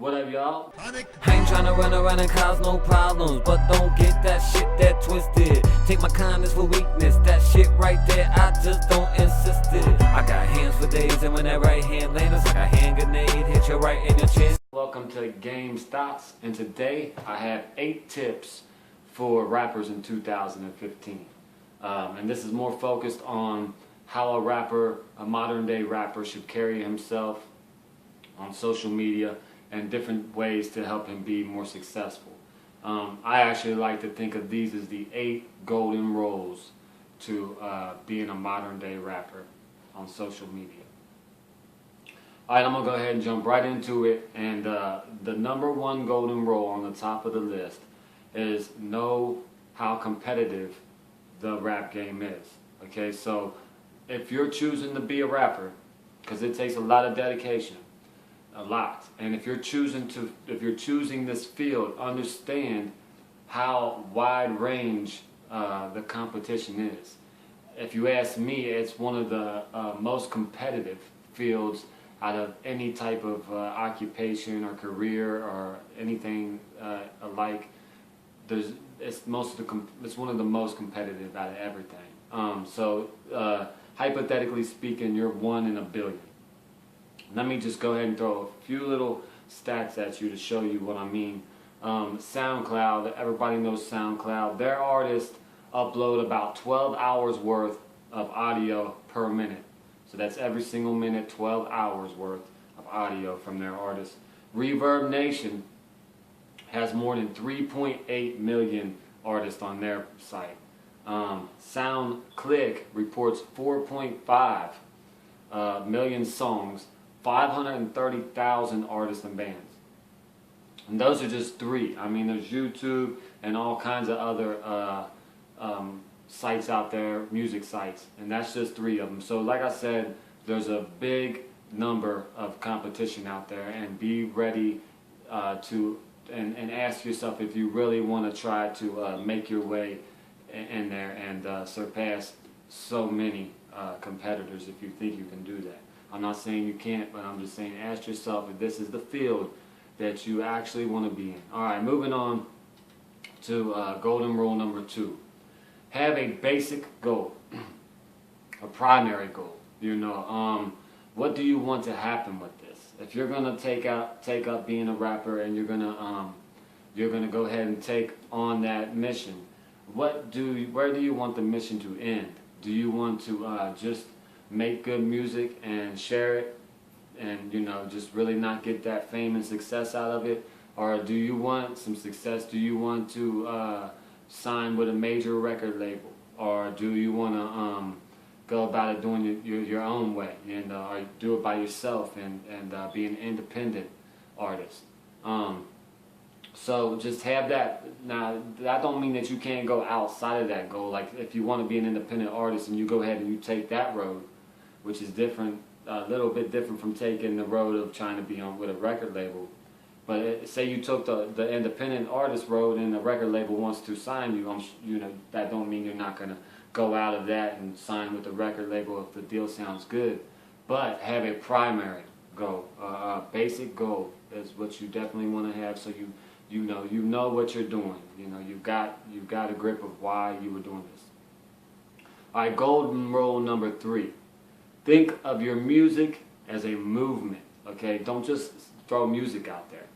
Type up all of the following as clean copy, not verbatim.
What up, y'all? I ain't tryna run around and cause no problems, but don't get that shit that twisted. Take my kindness for weakness, that shit right there, I just don't insist it. I got hands for days, and when that right hand lands, it's like a hand grenade, hit you right in your chest. Welcome to Game Stocks, and today I have 8 tips for rappers in 2015. And this is more focused on how a modern day rapper should carry himself on social media and different ways to help him be more successful. I actually like to think of these as the 8 golden rules to being a modern day rapper on social media. Alright, I'm going to go ahead and jump right into it. And the number 1 golden rule on the top of the list is know how competitive the rap game is. Okay, so if you're choosing to be a rapper, because it takes a lot of dedication, a lot, and if you're choosing this field, understand how wide range the competition is. If you ask me, it's one of the most competitive fields out of any type of occupation or career or anything alike. It's one of the most competitive out of everything. So hypothetically speaking, you're 1 in a billion. Let me just go ahead and throw a few little stats at you to show you what I mean. SoundCloud, everybody knows SoundCloud. Their artists upload about 12 hours worth of audio per minute. So that's every single minute, 12 hours worth of audio from their artists. Reverb Nation has more than 3.8 million artists on their site. SoundClick reports 4.5 million songs, 530,000 artists and bands. And those are just 3. I mean, there's YouTube and all kinds of other sites out there, music sites, and that's just 3 of them. So like I said, there's a big number of competition out there, and be ready to ask yourself if you really want to try to make your way in there and surpass so many competitors if you think you can do that. I'm not saying you can't, but I'm just saying ask yourself if this is the field that you actually want to be in. Alright, moving on to golden rule number 2. Have a basic goal, a primary goal. You know, what do you want to happen with this? If you're gonna take up being a rapper and you're gonna go ahead and take on that mission, where do you want the mission to end? Do you want to just make good music and share it, and just really not get that fame and success out of it, or do you want some success? Do you want to sign with a major record label, or do you want to go about it doing your own way, and or do it by yourself and be an independent artist? So just have that. Now, that don't mean that you can't go outside of that goal. Like if you want to be an independent artist and you go ahead and you take that road, which is different, a little bit different from taking the road of trying to be on with a record label. But say you took the independent artist road and the record label wants to sign you, that don't mean you're not gonna go out of that and sign with the record label if the deal sounds good. But have a primary goal, a basic goal is what you definitely want to have, so you know what you're doing. You've got a grip of why you were doing this. All right, golden rule number 3. Think of your music as a movement. Okay, don't just throw music out there.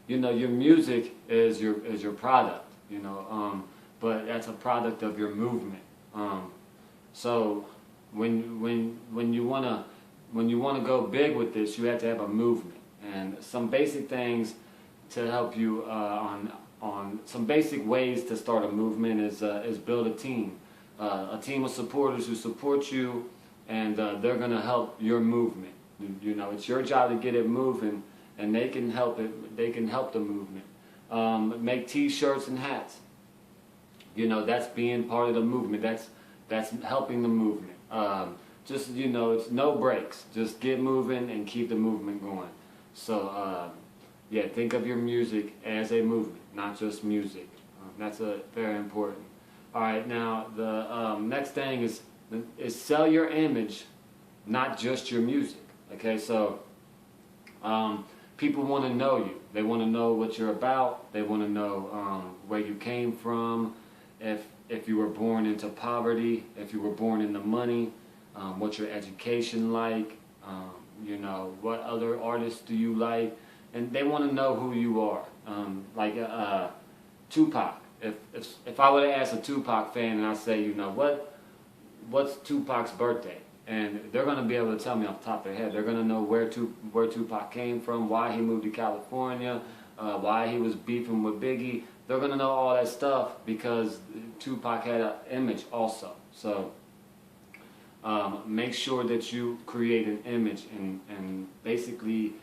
Your music is your product. But that's a product of your movement. So when you wanna go big with this, you have to have a movement, and some basic things to help you on some basic ways to start a movement is build a team of supporters who support you, and they're gonna help your movement. It's your job to get it moving, and they can help it. They can help the movement. Make T-shirts and hats. That's being part of the movement. That's helping the movement. It's no breaks. Just get moving and keep the movement going. So yeah, think of your music as a movement, not just music. That's very important. All right, now the next thing is sell your image, not just your music. Okay, so people want to know you. They want to know what you're about. They want to know where you came from, if you were born into poverty, if you were born into money, what's your education like, you know, what other artists do you like, and they want to know who you are. Like Tupac. If I were to ask a Tupac fan and I say, you know, what's Tupac's birthday? And they're going to be able to tell me off the top of their head. They're going to know where Tupac came from, why he moved to California, why he was beefing with Biggie. They're going to know all that stuff because Tupac had an image also. So make sure that you create an image and basically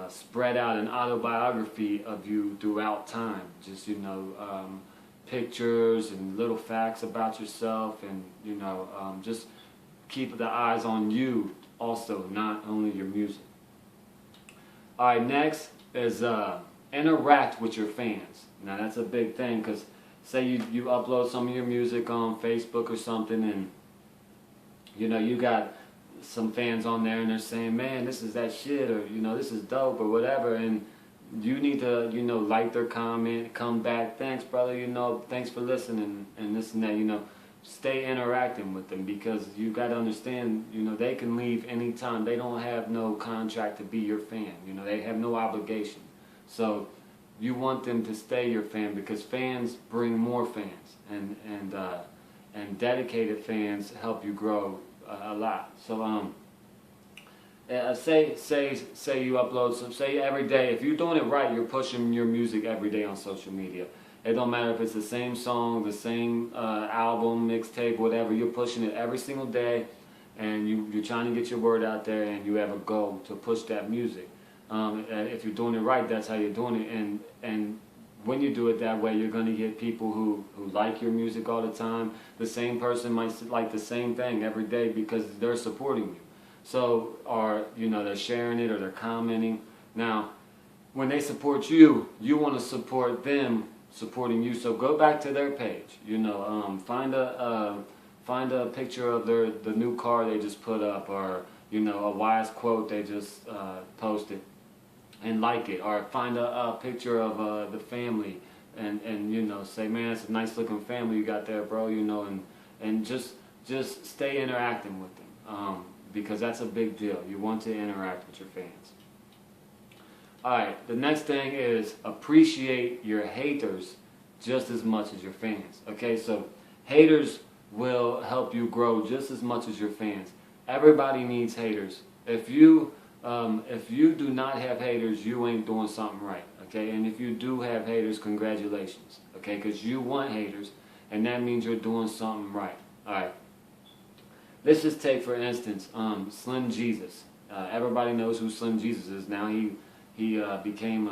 spread out an autobiography of you throughout time. Just, you know, pictures and little facts about yourself, and, you know, just keep the eyes on you also, not only your music. Alright, next is interact with your fans. Now that's a big thing, because say you upload some of your music on Facebook or something, and you know you got some fans on there and they're saying, man, this is that shit, or you know, this is dope, or whatever, and you need to, you know, like their comment, come back, thanks brother, you know, thanks for listening, and this and that, you know. Stay interacting with them, because you got to understand, you know, they can leave anytime. They don't have no contract to be your fan. You know, they have no obligation. So you want them to stay your fan, because fans bring more fans, and dedicated fans help you grow a lot. So say you upload some, say every day, if you're doing it right, you're pushing your music every day on social media. It don't matter if it's the same song, the same album, mixtape, whatever. You're pushing it every single day, and you're trying to get your word out there, and you have a goal to push that music. And if you're doing it right, that's how you're doing it. And when you do it that way, you're going to get people who like your music all the time. The same person might like the same thing every day because they're supporting you. So, or you know, they're sharing it or they're commenting. Now, when they support you, you want to support them supporting you. So go back to their page. You know, find a picture of the new car they just put up, or you know, a wise quote they just posted, and like it. Or find a picture of the family, and you know, say, man, it's a nice looking family you got there, bro. You know, and just stay interacting with them, because that's a big deal. You want to interact with your fans. Alright, the next thing is appreciate your haters just as much as your fans. Okay, so haters will help you grow just as much as your fans. Everybody needs haters. If you do not have haters, you ain't doing something right. Okay, and if you do have haters, congratulations. Okay, because you want haters, and that means you're doing something right. Alright, let's just take for instance Slim Jesus. Everybody knows who Slim Jesus is now. He became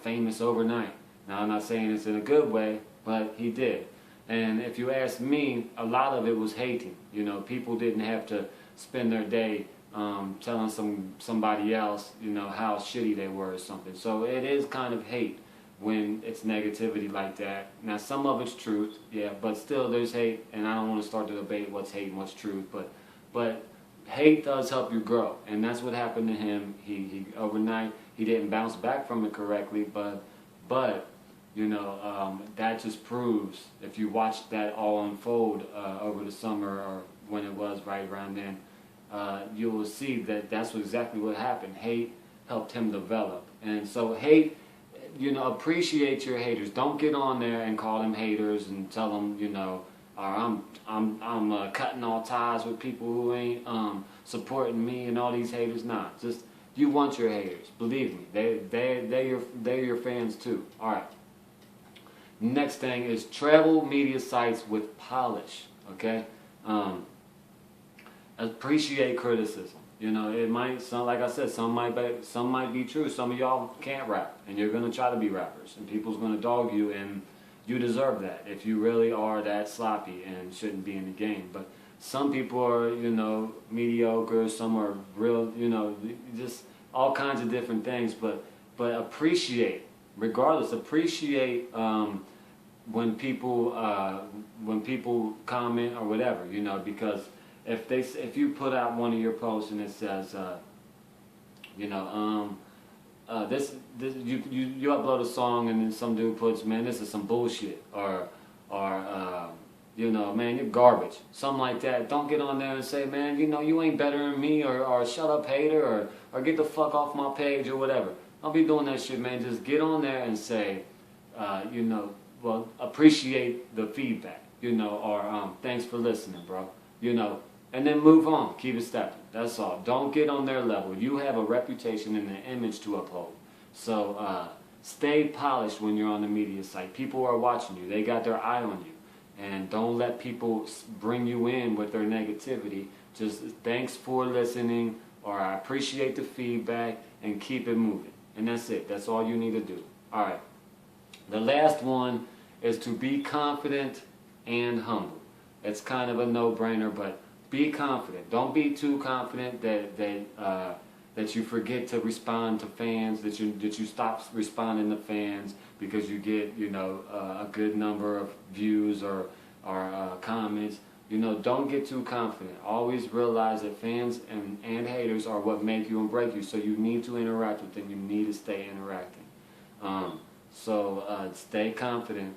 famous overnight. Now, I'm not saying it's in a good way, but he did. And if you ask me, a lot of it was hating. You know, people didn't have to spend their day telling somebody else, you know, how shitty they were or something. So it is kind of hate when it's negativity like that. Now, some of it's truth, yeah, but still there's hate, and I don't want to start the debate what's hate and what's truth, but hate does help you grow, and that's what happened to him. He overnight, he didn't bounce back from it correctly, but you know, that just proves, if you watch that all unfold over the summer, or when it was right around then, you will see that that's exactly what happened. Hate helped him develop. And so hate, you know, appreciate your haters. Don't get on there and call them haters and tell them, you know, or I'm cutting all ties with people who ain't supporting me and all these haters. Nah, just, you want your haters. Believe me, they're your fans too. All right. Next thing is travel media sites with polish. Okay. Appreciate criticism. You know, it might sound, like I said, some might be true. Some of y'all can't rap, and you're gonna try to be rappers, and people's gonna dog you, and you deserve that if you really are that sloppy and shouldn't be in the game. But some people are, you know, mediocre. Some are real, you know, just all kinds of different things. But appreciate, regardless, appreciate when people comment or whatever, you know, because if you put out one of your posts and it says, you know, you upload a song and then some dude puts, man, this is some bullshit, or you know, man, you're garbage, something like that. Don't get on there and say, man, you know, you ain't better than me, or shut up, hater, or get the fuck off my page, or whatever. Don't be doing that shit, man. Just get on there and say, you know, well, appreciate the feedback, you know, or thanks for listening, bro, you know, and then move on. Keep it stepping. That's all. Don't get on their level. You have a reputation and an image to uphold. So stay polished when you're on the media site. People are watching you. They got their eye on you. And don't let people bring you in with their negativity. Just thanks for listening, or I appreciate the feedback, and keep it moving. And that's it. That's all you need to do. All right. The last one is to be confident and humble. It's kind of a no-brainer, but be confident. Don't be too confident that you forget to respond to fans, that you stop responding to fans because you get, you know, a good number of views or comments. You know, don't get too confident. Always realize that fans and haters are what make you and break you. So you need to interact with them. You need to stay interacting. So stay confident,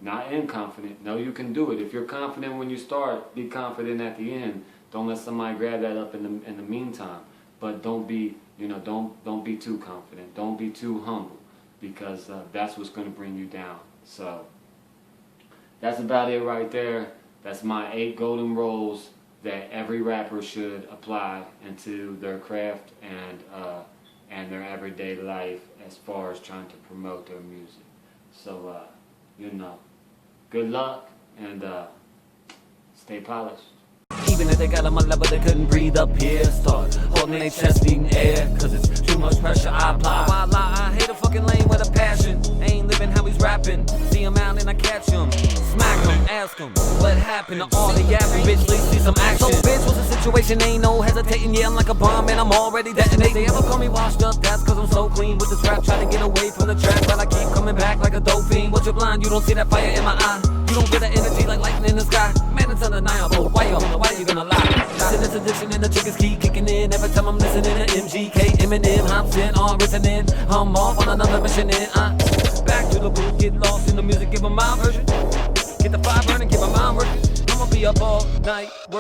not inconfident. No, you can do it. If you're confident when you start, be confident at the end. Don't let somebody grab that up in the meantime. But don't be, you know, don't be too confident. Don't be too humble, because that's what's going to bring you down. So that's about it right there. That's my 8 golden rules that every rapper should apply into their craft and their everyday life as far as trying to promote their music. So you know, good luck and stay polished. Even if they got on my level, they couldn't breathe up here. Start holding their chest, eating air, cause it's too much pressure I apply. Why lie? I hate a fucking lane with a passion. Ain't living how he's rapping. See him out and I catch him. Smack him, ask him what happened to all the yapping. Bitch, let's see some action. So bitch, what's the situation? Ain't no hesitating. Yeah, I'm like a bomb and I'm already detonating. They ever call me washed up? That's cause I'm so clean with this rap. Trying to get away from the track, but I keep coming back like a dope fiend. What, you're blind? You don't see that fire in my eye? You don't feel that energy like lightning in the sky? Man, it's undeniable. Why you gonna lie? To this addiction and the triggers keep kicking in. Every time I'm listening to MGK, Eminem, hops in, on listening. I'm off on another mission and back to the booth, get lost in the music, give 'em my version. Get the fire burning, keep my mind working. I'ma be up all night.